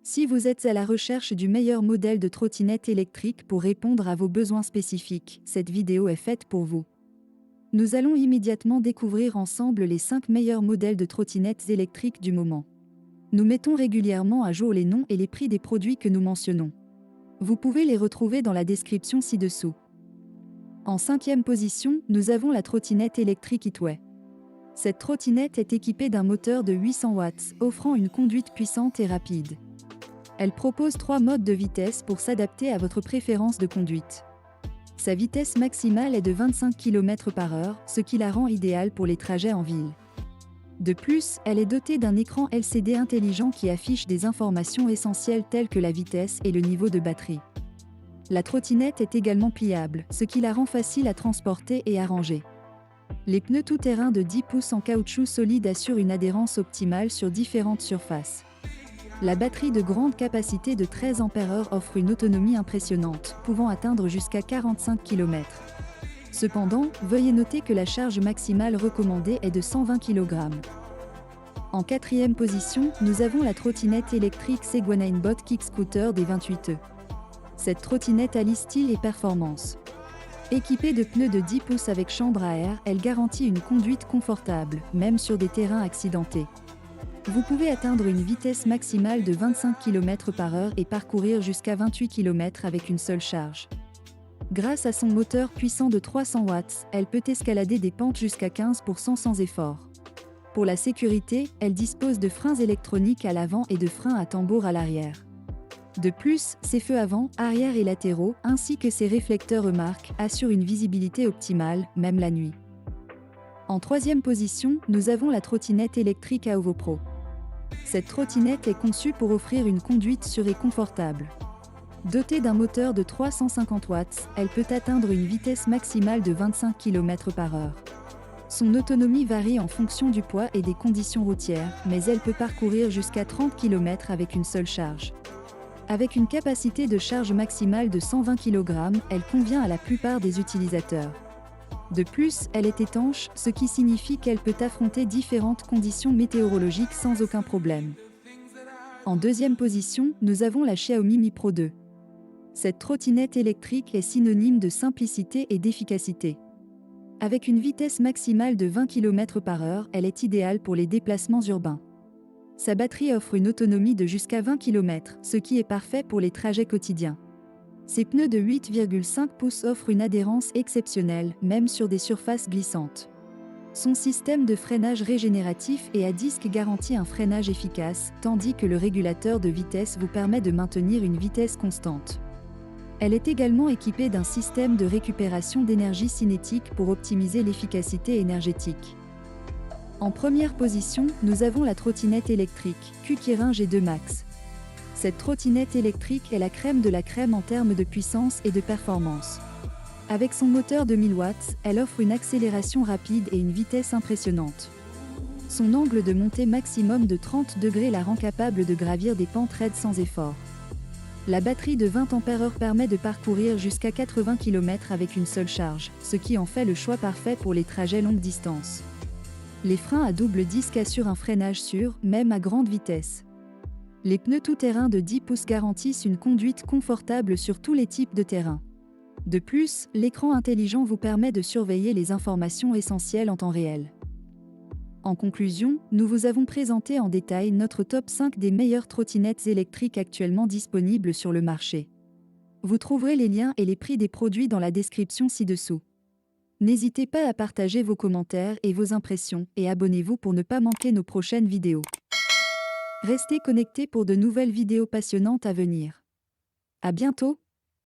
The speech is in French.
Si vous êtes à la recherche du meilleur modèle de trottinette électrique pour répondre à vos besoins spécifiques, cette vidéo est faite pour vous. Nous allons immédiatement découvrir ensemble les 5 meilleurs modèles de trottinettes électriques du moment. Nous mettons régulièrement à jour les noms et les prix des produits que nous mentionnons. Vous pouvez les retrouver dans la description ci-dessous. En 5e position, nous avons la trottinette électrique Hitway. Cette trottinette est équipée d'un moteur de 800 watts, offrant une conduite puissante et rapide. Elle propose 3 modes de vitesse pour s'adapter à votre préférence de conduite. Sa vitesse maximale est de 25 km/h, ce qui la rend idéale pour les trajets en ville. De plus, elle est dotée d'un écran LCD intelligent qui affiche des informations essentielles telles que la vitesse et le niveau de batterie. La trottinette est également pliable, ce qui la rend facile à transporter et à ranger. Les pneus tout-terrain de 10 pouces en caoutchouc solide assurent une adhérence optimale sur différentes surfaces. La batterie de grande capacité de 13 Ah offre une autonomie impressionnante, pouvant atteindre jusqu'à 45 km. Cependant, veuillez noter que la charge maximale recommandée est de 120 kg. En 4e position, nous avons la trottinette électrique Segway-Ninebot Kick Scooter des 28E. Cette trottinette allie style et performance. Équipée de pneus de 10 pouces avec chambre à air, elle garantit une conduite confortable, même sur des terrains accidentés. Vous pouvez atteindre une vitesse maximale de 25 km/h et parcourir jusqu'à 28 km avec une seule charge. Grâce à son moteur puissant de 300 watts, elle peut escalader des pentes jusqu'à 15% sans effort. Pour la sécurité, elle dispose de freins électroniques à l'avant et de freins à tambour à l'arrière. De plus, ses feux avant, arrière et latéraux, ainsi que ses réflecteurs remarques, assurent une visibilité optimale, même la nuit. En 3e position, nous avons la trottinette électrique Aovo Pro. Cette trottinette est conçue pour offrir une conduite sûre et confortable. Dotée d'un moteur de 350 watts, elle peut atteindre une vitesse maximale de 25 km/h. Son autonomie varie en fonction du poids et des conditions routières, mais elle peut parcourir jusqu'à 30 km avec une seule charge. Avec une capacité de charge maximale de 120 kg, elle convient à la plupart des utilisateurs. De plus, elle est étanche, ce qui signifie qu'elle peut affronter différentes conditions météorologiques sans aucun problème. En 2e position, nous avons la Xiaomi Mi Pro 2. Cette trottinette électrique est synonyme de simplicité et d'efficacité. Avec une vitesse maximale de 20 km/h, elle est idéale pour les déplacements urbains. Sa batterie offre une autonomie de jusqu'à 20 km, ce qui est parfait pour les trajets quotidiens. Ses pneus de 8,5 pouces offrent une adhérence exceptionnelle, même sur des surfaces glissantes. Son système de freinage régénératif et à disque garantit un freinage efficace, tandis que le régulateur de vitesse vous permet de maintenir une vitesse constante. Elle est également équipée d'un système de récupération d'énergie cinétique pour optimiser l'efficacité énergétique. En 1re position, nous avons la trottinette électrique QKirin G2 Max. Cette trottinette électrique est la crème de la crème en termes de puissance et de performance. Avec son moteur de 1000 watts, elle offre une accélération rapide et une vitesse impressionnante. Son angle de montée maximum de 30 degrés la rend capable de gravir des pentes raides sans effort. La batterie de 20 Ah permet de parcourir jusqu'à 80 km avec une seule charge, ce qui en fait le choix parfait pour les trajets longue distance. Les freins à double disque assurent un freinage sûr, même à grande vitesse. Les pneus tout-terrain de 10 pouces garantissent une conduite confortable sur tous les types de terrain. De plus, l'écran intelligent vous permet de surveiller les informations essentielles en temps réel. En conclusion, nous vous avons présenté en détail notre top 5 des meilleures trottinettes électriques actuellement disponibles sur le marché. Vous trouverez les liens et les prix des produits dans la description ci-dessous. N'hésitez pas à partager vos commentaires et vos impressions et abonnez-vous pour ne pas manquer nos prochaines vidéos. Restez connectés pour de nouvelles vidéos passionnantes à venir. À bientôt!